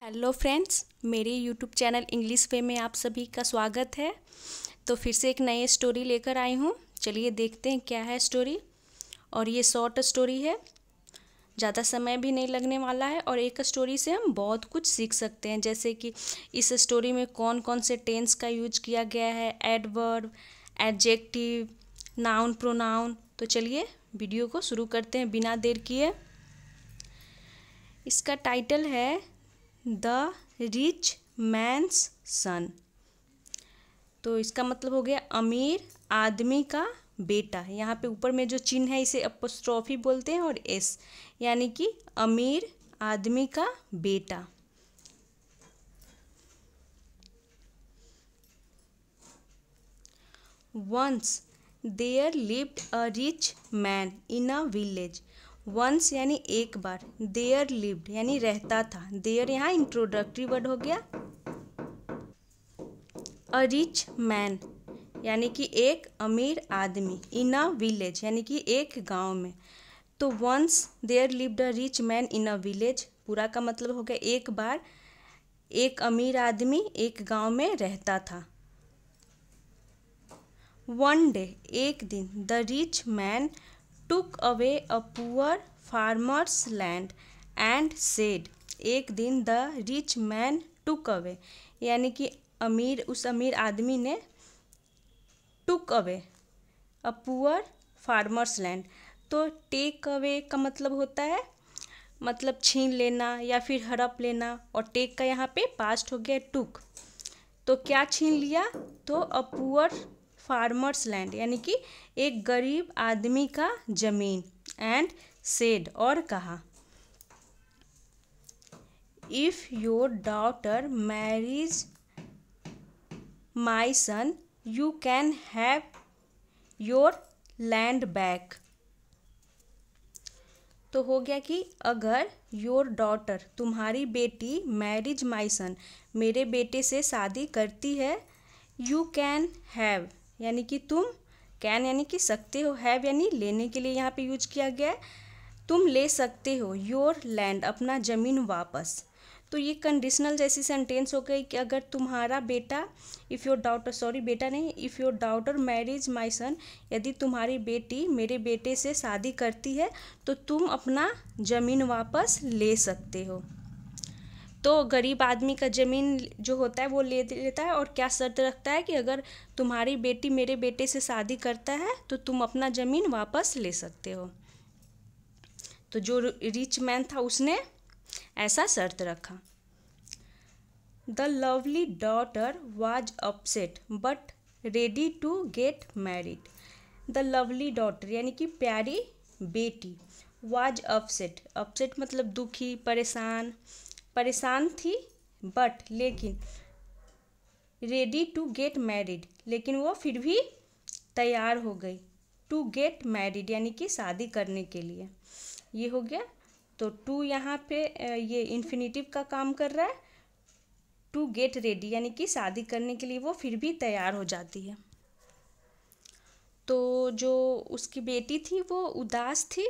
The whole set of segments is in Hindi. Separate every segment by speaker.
Speaker 1: हेलो फ्रेंड्स, मेरे यूट्यूब चैनल इंग्लिश वे में आप सभी का स्वागत है। तो फिर से एक नई स्टोरी लेकर आई हूँ। चलिए देखते हैं क्या है स्टोरी। और ये शॉर्ट स्टोरी है, ज़्यादा समय भी नहीं लगने वाला है और एक स्टोरी से हम बहुत कुछ सीख सकते हैं। जैसे कि इस स्टोरी में कौन कौन से टेंस का यूज किया गया है, एडवर्ब, एडजेक्टिव, नाउन, प्रोनाउन। तो चलिए वीडियो को शुरू करते हैं बिना देर किए। इसका टाइटल है द रिच मैन्स सन। तो इसका मतलब हो गया अमीर आदमी का बेटा। यहाँ पे ऊपर में जो चिन्ह है इसे अपोस्ट्रोफी बोलते हैं और एस, यानी कि अमीर आदमी का बेटा। Once there lived a rich man in a village. Once यानी एक बार, देयर लिव्ड यानी रहता था। देयर यहाँ इंट्रोडक्टरी वर्ड हो गया। अ रिच मैन यानी कि एक अमीर आदमी, इन अ विलेज यानी कि एक गांव में। तो once there lived a rich man in a village पूरा का मतलब हो गया एक बार एक अमीर आदमी एक गांव में रहता था। वन डे एक दिन, the rich man took away a poor farmers land and said. एक दिन the rich man took away यानी कि उस अमीर आदमी ने took away a poor farmers land. तो टेक अवे का मतलब होता है मतलब छीन लेना या फिर हड़प लेना, और टेक का यहाँ पे पास्ट हो गया टुक। तो क्या छीन लिया? तो अ पुअर फार्मर्स लैंड यानी कि एक गरीब आदमी का जमीन। एंड सेड और कहा, if your daughter marries my son you can have your land back. तो हो गया कि अगर योर डॉटर तुम्हारी बेटी मैरिज माई सन मेरे बेटे से शादी करती है, यू कैन हैव यानी कि तुम, कैन यानी कि सकते हो, हैव यानी लेने के लिए यहाँ पे यूज किया गया है। तुम ले सकते हो योर लैंड अपना ज़मीन वापस। तो ये कंडीशनल जैसी सेंटेंस हो गई कि अगर तुम्हारा बेटा, इफ़ योर डॉटर, सॉरी बेटा नहीं, if your daughter marriage my son, यदि तुम्हारी बेटी मेरे बेटे से शादी करती है तो तुम अपना ज़मीन वापस ले सकते हो। तो गरीब आदमी का ज़मीन जो होता है वो ले लेता है और क्या शर्त रखता है कि अगर तुम्हारी बेटी मेरे बेटे से शादी करता है तो तुम अपना ज़मीन वापस ले सकते हो। तो जो रिच मैन था उसने ऐसा शर्त रखा। The lovely daughter was upset but ready to get married. The lovely daughter यानी कि प्यारी बेटी, वाज अपसेट, अपसेट मतलब दुखी, परेशान, परेशान थी, बट लेकिन, रेडी टू गेट मैरिड लेकिन वो फिर भी तैयार हो गई, टू गेट मैरिड यानी कि शादी करने के लिए। ये हो गया। तो टू यहाँ पे ये इन्फिनिटिव का काम कर रहा है। टू गेट रेडी यानी कि शादी करने के लिए वो फिर भी तैयार हो जाती है। तो जो उसकी बेटी थी वो उदास थी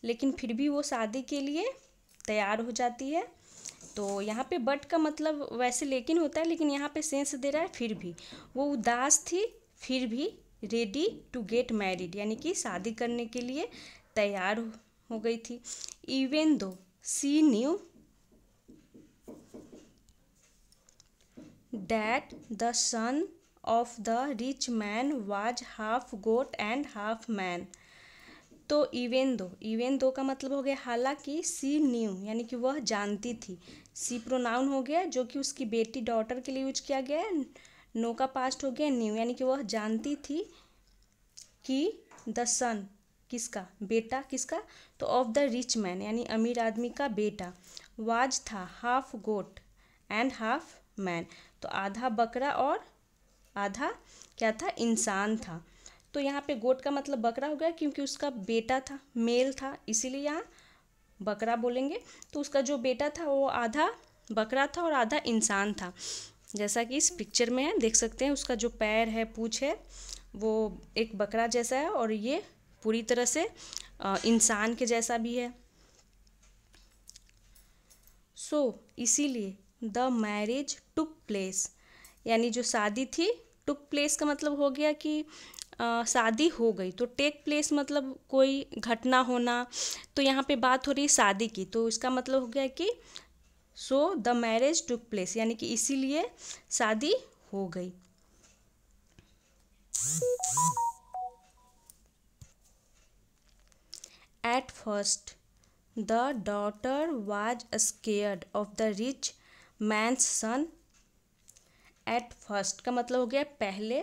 Speaker 1: लेकिन फिर भी वो शादी के लिए तैयार हो जाती है। तो यहाँ पे बट का मतलब वैसे लेकिन होता है, लेकिन यहाँ पे सेंस दे रहा है फिर भी। वो उदास थी फिर भी रेडी टू गेट मैरिड यानी कि शादी करने के लिए तैयार हो गई थी। Even though she knew that the son of the rich man was half goat and half man. तो इवन दो का मतलब हो गया हालांकि, सी न्यू यानी कि वह जानती थी। सी प्रोनाउन हो गया जो कि उसकी बेटी डॉटर के लिए यूज किया गया है। नो का पास्ट हो गया न्यू यानी कि वह जानती थी कि द सन किसका बेटा, किसका, तो ऑफ द रिच मैन यानी अमीर आदमी का बेटा, वाज था half goat and half man, तो आधा बकरा और आधा क्या था, इंसान था। तो यहाँ पे गोट का मतलब बकरा हो गया क्योंकि उसका बेटा था, मेल था, इसीलिए यहाँ बकरा बोलेंगे। तो उसका जो बेटा था वो आधा बकरा था और आधा इंसान था। जैसा कि इस पिक्चर में है, देख सकते हैं उसका जो पैर है, पूँछ है, वो एक बकरा जैसा है और ये पूरी तरह से इंसान के जैसा भी है। सो इसीलिए द मैरिज टुक प्लेस, यानी जो शादी थी, टुक प्लेस का मतलब हो गया कि शादी हो गई। तो टेक प्लेस मतलब कोई घटना होना, तो यहाँ पे बात हो रही है शादी की, तो इसका मतलब हो गया कि so the marriage took place, यानी कि इसीलिए शादी हो गई। At first the daughter was scared of the rich man's son. At first का मतलब हो गया पहले।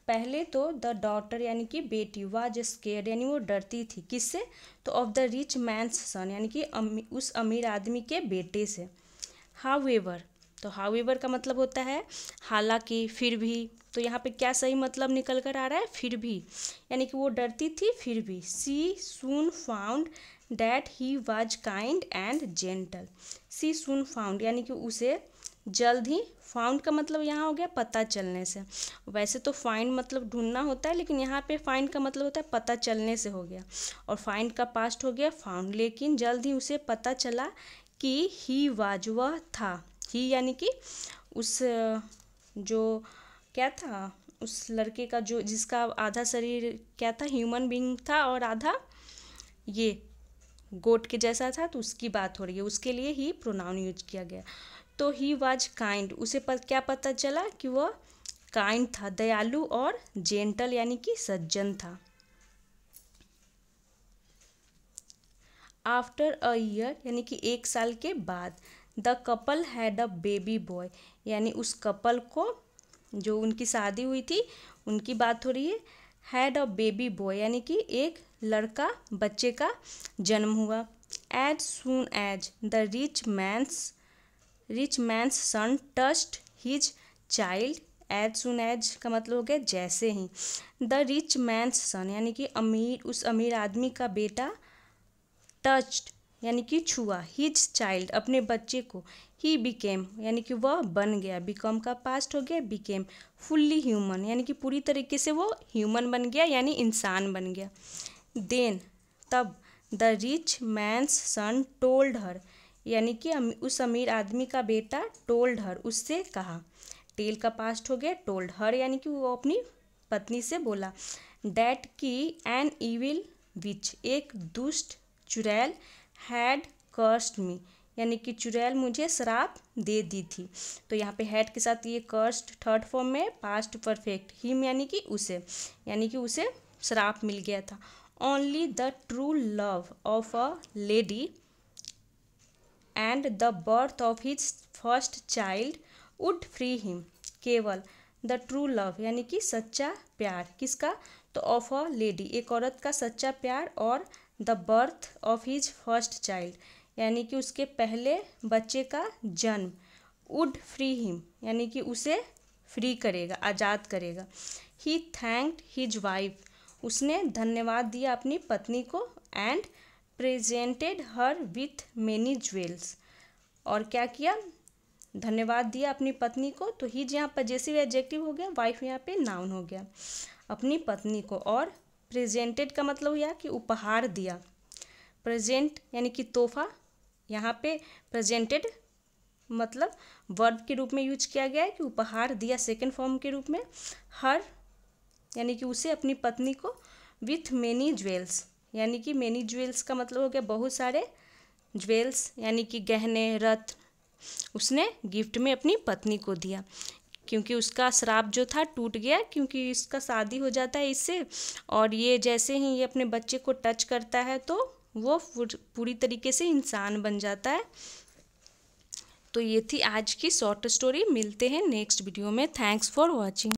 Speaker 1: पहले तो द डॉटर यानी कि बेटी, वाज स्केयर्ड यानी वो डरती थी, किससे? तो of the rich man's son, यानी कि उस अमीर आदमी के बेटे से। हाउएवर, तो हाउएवर का मतलब होता है हालांकि, फिर भी। तो यहाँ पे क्या सही मतलब निकल कर आ रहा है? फिर भी, यानी कि वो डरती थी फिर भी। She soon found that he was kind and gentle. She soon found यानी कि उसे जल्द ही, फाउंड का मतलब यहाँ हो गया पता चलने से। वैसे तो फाइंड मतलब ढूंढना होता है, लेकिन यहाँ पे फाइंड का मतलब होता है पता चलने से हो गया, और फाइंड का पास्ट हो गया फाउंड। लेकिन जल्द ही उसे पता चला कि ही वाज, वह था। ही यानी कि उस जो क्या था, उस लड़के का जो जिसका आधा शरीर क्या था, ह्यूमन बीइंग था, और आधा ये गोट के जैसा था, तो उसकी बात हो रही है, उसके लिए ही प्रोनाउन यूज किया गया। तो ही वाज काइंड, उसे क्या पता चला कि वह काइंड था, दयालु, और जेंटल यानी कि सज्जन था। आफ्टर अ ईयर यानी कि 1 साल के बाद, the couple had a baby boy, यानी उस कपल को, जो उनकी शादी हुई थी उनकी बात हो रही है। हैड अ बेबी बॉय यानी कि एक लड़का, बच्चे का जन्म हुआ। As soon as the rich man's son touched his child. As soon as का मतलब हो गया जैसे ही। द रिच मैन्स सन यानी कि उस अमीर आदमी का बेटा, टच्ड यानी कि छुआ, हिज चाइल्ड अपने बच्चे को। ही बिकेम यानी कि वह बन गया, बिकम का पास्ट हो गया बिकेम। फुल्ली ह्यूमन यानी कि पूरी तरीके से वो ह्यूमन बन गया, यानी इंसान बन गया। देन तब the rich man's son told her, यानी कि उस अमीर आदमी का बेटा टोल्ड हर, उससे कहा। टेल का पास्ट हो गया टोल्ड हर, यानी कि वो अपनी पत्नी से बोला। डैट की एन इविल विच, एक दुष्ट चुड़ैल, हैड कर्स्ड मी, यानी कि चुड़ैल मुझे श्राप दे दी थी। तो यहाँ पे हैड के साथ ये कर्स्ड थर्ड फॉर्म में पास्ट परफेक्ट। हिम यानी कि उसे श्राप मिल गया था। Only the true love of a lady and the birth of his first child wood free him. केवल द ट्रू लव यानी कि सच्चा प्यार, किसका? तो ऑफ अ लेडी, एक औरत का सच्चा प्यार, और the birth of his first child यानी कि उसके पहले बच्चे का जन्म। वुड फ्री हिम यानी कि उसे फ्री करेगा, आज़ाद करेगा। ही थैंक्ड हिज वाइफ, उसने धन्यवाद दिया अपनी पत्नी को। And presented her with many jewels, और क्या किया? धन्यवाद दिया अपनी पत्नी को। तो हिज यहाँ पजेसिव एडजेक्टिव हो गया, वाइफ यहाँ पे नाउन हो गया, अपनी पत्नी को। और प्रेजेंटेड का मतलब हुआ कि उपहार दिया। प्रेजेंट यानी कि तोहफा, यहाँ पे प्रेजेंटेड मतलब वर्ब के रूप में यूज किया गया है कि उपहार दिया, सेकेंड फॉर्म के रूप में। हर यानी कि उसे, अपनी पत्नी को। विथ मेनी ज्वेल्स यानी कि मेनी ज्वेल्स का मतलब हो गया बहुत सारे। ज्वेल्स यानी कि गहने, रत्न, उसने गिफ्ट में अपनी पत्नी को दिया, क्योंकि उसका श्राप जो था टूट गया, क्योंकि इसका शादी हो जाता है इससे, और ये जैसे ही ये अपने बच्चे को टच करता है तो वो पूरी तरीके से इंसान बन जाता है। तो ये थी आज की शॉर्ट स्टोरी। मिलते हैं नेक्स्ट वीडियो में। Thanks for watching.